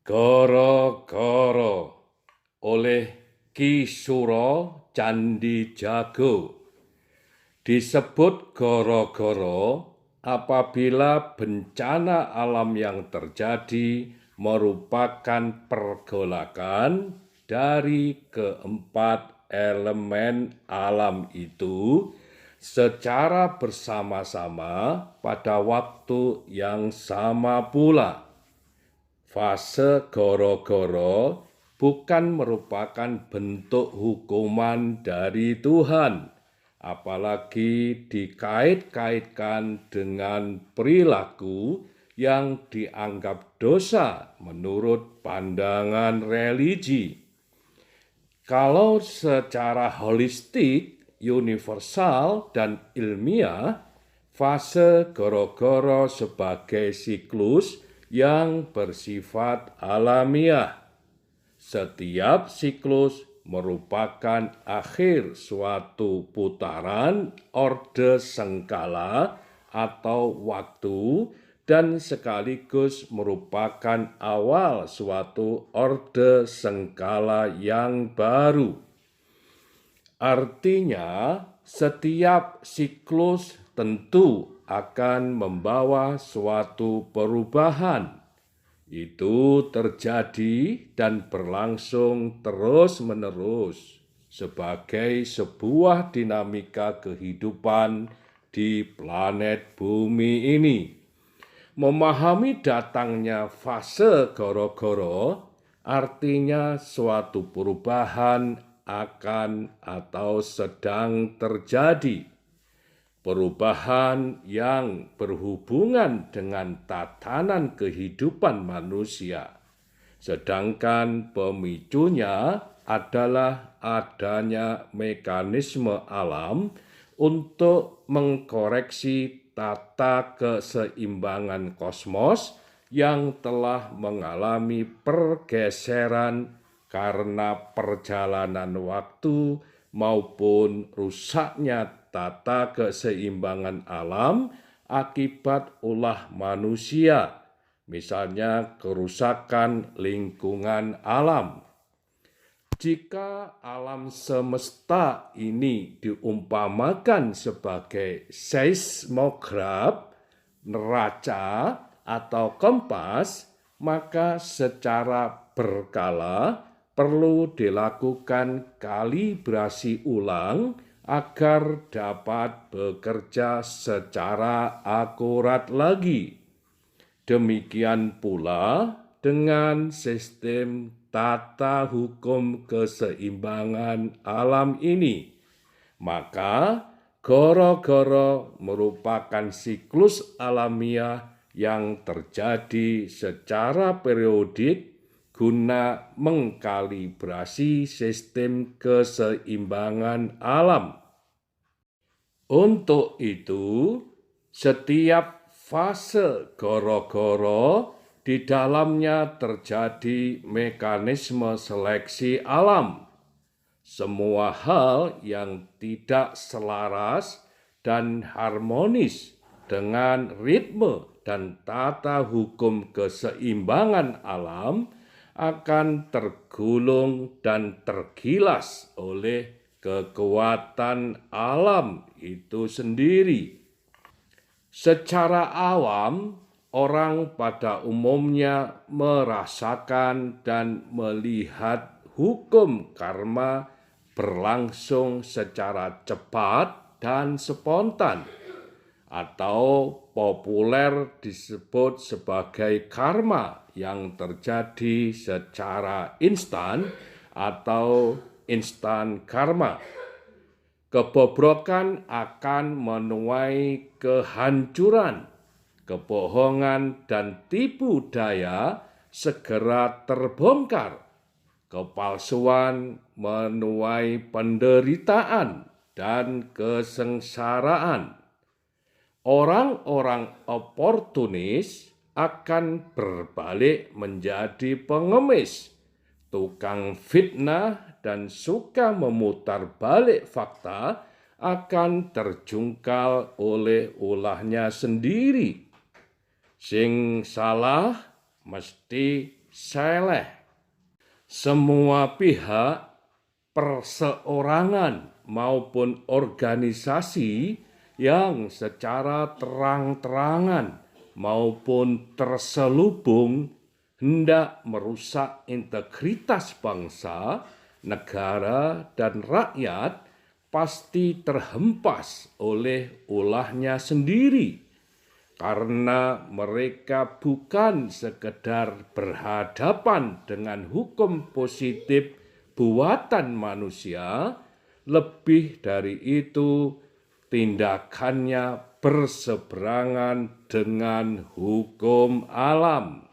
Goro-goro oleh Ki Suro Candi Jago. Disebut goro-goro apabila bencana alam yang terjadi merupakan pergolakan dari keempat elemen alam itu secara bersama-sama pada waktu yang sama pula. Fase goro-goro bukan merupakan bentuk hukuman dari Tuhan, apalagi dikait-kaitkan dengan perilaku yang dianggap dosa menurut pandangan religi. Kalau secara holistik, universal, dan ilmiah, fase goro-goro sebagai siklus yang bersifat alamiah. Setiap siklus merupakan akhir suatu putaran orde sengkala atau waktu dan sekaligus merupakan awal suatu orde sengkala yang baru. Artinya, setiap siklus tentu akan membawa suatu perubahan. Itu terjadi dan berlangsung terus-menerus sebagai sebuah dinamika kehidupan di planet bumi ini. Memahami datangnya fase goro-goro artinya suatu perubahan akan atau sedang terjadi. Perubahan yang berhubungan dengan tatanan kehidupan manusia. Sedangkan pemicunya adalah adanya mekanisme alam untuk mengkoreksi tata keseimbangan kosmos yang telah mengalami pergeseran karena perjalanan waktu maupun rusaknya tata keseimbangan alam akibat ulah manusia, misalnya kerusakan lingkungan alam. Jika alam semesta ini diumpamakan sebagai seismograf, neraca, atau kompas, maka secara berkala perlu dilakukan kalibrasi ulang agar dapat bekerja secara akurat lagi. Demikian pula dengan sistem tata hukum keseimbangan alam ini. Maka goro-goro merupakan siklus alamiah yang terjadi secara periodik guna mengkalibrasi sistem keseimbangan alam. Untuk itu, setiap fase goro-goro di dalamnya terjadi mekanisme seleksi alam. Semua hal yang tidak selaras dan harmonis dengan ritme dan tata hukum keseimbangan alam akan tergulung dan tergilas oleh kekuatan alam itu sendiri. Secara awam, orang pada umumnya merasakan dan melihat hukum karma berlangsung secara cepat dan spontan, atau populer disebut sebagai karma yang terjadi secara instan atau instan karma. Kebobrokan akan menuai kehancuran, kebohongan, dan tipu daya segera terbongkar. Kepalsuan menuai penderitaan dan kesengsaraan. Orang-orang oportunis akan berbalik menjadi pengemis, tukang fitnah, dan suka memutar balik fakta akan terjungkal oleh ulahnya sendiri. Sing salah mesti seleh. Semua pihak, perseorangan maupun organisasi yang secara terang-terangan maupun terselubung hendak merusak integritas bangsa, negara, dan rakyat pasti terhempas oleh ulahnya sendiri, karena mereka bukan sekedar berhadapan dengan hukum positif buatan manusia, lebih dari itu tindakannya berseberangan dengan hukum alam.